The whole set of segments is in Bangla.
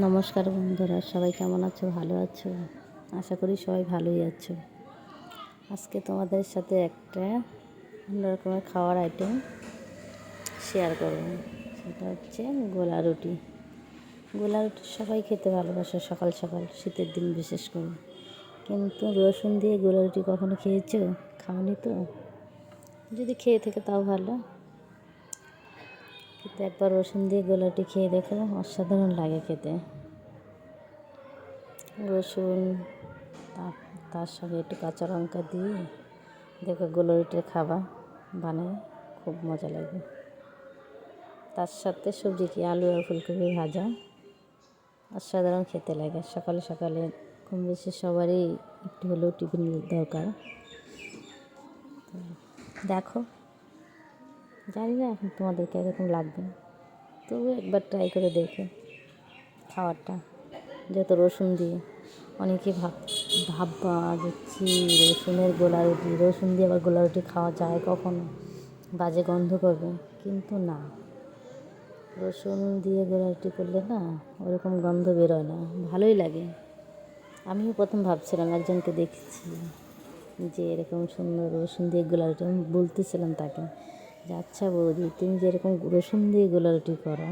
নমস্কার বন্ধুরা, সবাই কেমন আছো? ভালো আছো? আশা করি সবাই ভালোই আছো। আজকে তোমাদের সাথে একটা অন্য রকমের খাওয়ার আইটেম শেয়ার করব। সেটা হচ্ছে গোলা রুটি। গোলা রুটি সবাই খেতে ভালোবাসে সকাল সকাল, শীতের দিন বিশেষ করে। কিন্তু রসুন দিয়ে গোলা রুটি কখনো খেয়েছো? খাওনি তো? যদি খেয়ে থেকে তাও ভালো, কিন্তু একবার রসুন দিয়ে গোলা রুটি খেয়ে দেখো, অসাধারণ লাগে খেতে। রসুন তার সঙ্গে একটু কাঁচা লঙ্কা দিয়ে দেখো গোলা রুটি খাবা, বানায় খুব মজা লাগবে। তার সাথে সবজি কি আলু আর ফুলকপি ভাজা, অসাধারণ খেতে লাগে। সকালে সকালে কম বেশি সবারই একটু হলেও টিফিন দরকার। দেখো, জানি না এখন তোমাদেরকে এরকম লাগবে, তবু একবার ট্রাই করে দেখো খাবারটা। যেহেতু রসুন দিয়ে, অনেকে ভাববা দেখছি রসুনের গোলা রুটি, রসুন দিয়ে আবার গোলা রুটি খাওয়া যায় কখনো? বাজে গন্ধ করবে, কিন্তু না, রসুন দিয়ে গোলা রুটি করলে না ওরকম গন্ধ বেরোয় না, ভালোই লাগে। আমিও প্রথম ভাবছিলাম, একজনকে দেখছি যে এরকম সুন্দর রসুন দিয়ে গোলা রুটি, আমি বলতেছিলাম তাকে যে আচ্ছা বৌদি, তুমি যে এরকম রসুন দিয়ে গোলা রুটি করো,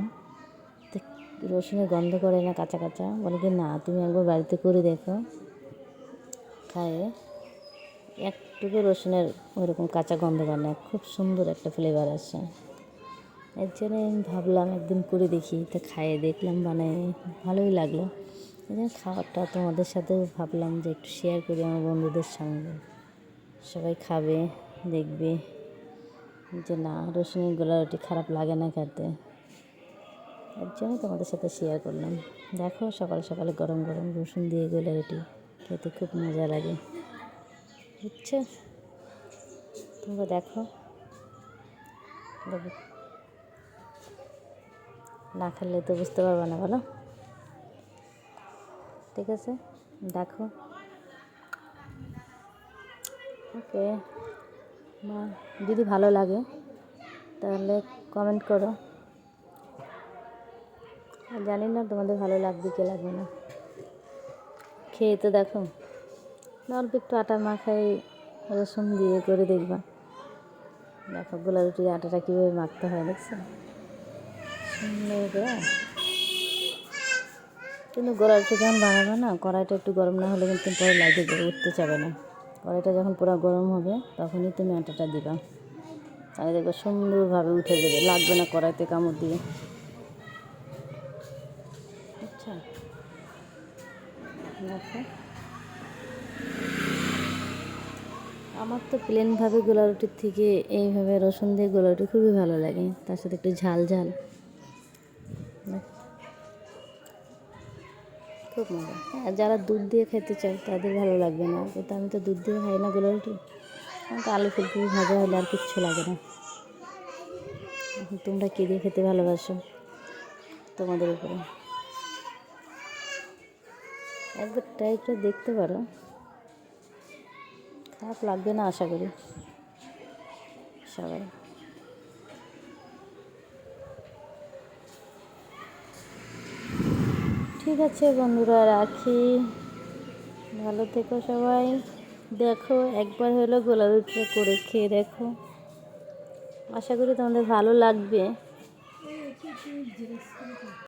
রসুনের গন্ধ করে না কাঁচা কাঁচা? বলে কি না, তুমি একবার বাড়িতে করে দেখো, খায়ে একটুকু রসুনের ওরকম কাঁচা গন্ধ করে না, খুব সুন্দর একটা ফ্লেভার আসে। এর জন্য আমি ভাবলাম একদিন করে দেখি, তো খাইয়ে দেখলাম, মানে ভালোই লাগলো। এই জন্য খাবারটা তোমাদের সাথেও ভাবলাম যে একটু শেয়ার করি আমার বন্ধুদের সঙ্গে, সবাই খাবে, দেখবে যে না, রসুনের গোলা রুটি খারাপ লাগে না খেতে। এর জন্য তোমাদের সাথে শেয়ার করলাম। দেখো, সকাল সকালে গরম গরম রসুন দিয়ে গোলা রুটি খেতে খুব মজা লাগে, বুঝছো? তোমরা দেখো, না খেললে তো বুঝতে পারবে না, বলো? ঠিক আছে, দেখো। ওকে, যদি ভালো লাগে তাহলে কমেন্ট করো। জানি না তোমাদের ভালো লাগবে কি লাগবে না, খেয়ে তো দেখো। অল্প একটু আটা মাখাই রসুন দিয়ে করে দেখবা। দেখো গোলা রুটির আটাটা কীভাবে মাখতে হয়, দেখছো? সুন্দর করে। কিন্তু গোলা রুটি যখন বানাবে না, কড়াইটা একটু গরম না হলে কিন্তু পরে লাগে যাবে, উঠতে চাবে না। কড়াইটা যখন পুরো গরম হবে তখনই তুমি আটাটা দিবা, তাহলে দেখবে সুন্দরভাবে উঠে যাবে, লাগবে না কড়াইতে কামড় দিয়ে। আচ্ছা, দেখো, আমার তো প্লেনভাবে গোলা রুটির থেকে এইভাবে রসুন দিয়ে গোলা রুটি খুবই ভালো লাগে, তার সাথে একটু ঝাল ঝাল, খুব মজা। হ্যাঁ, যারা দুধ দিয়ে খেতে চায় তাদের ভালো লাগবে না, কিন্তু আমি তো দুধ দিয়ে খাই না গোলা রুটি। আমার তো আলু ফুলকপি ভাজা হলে আর কিচ্ছু লাগে না। এখন তোমরা কী দিয়ে খেতে ভালোবাসো, তোমাদের উপরে। একবার ট্রাই করে দেখতে পারো, খারাপ লাগবে না আশা করি সবাই। ঠিক আছে বন্ধুরা, রাখি, ভালো থেকো সবাই। দেখো, একবার হলো গোলা রুটিটা করে খেয়ে দেখো, আশা করি তোমাদের ভালো লাগবে।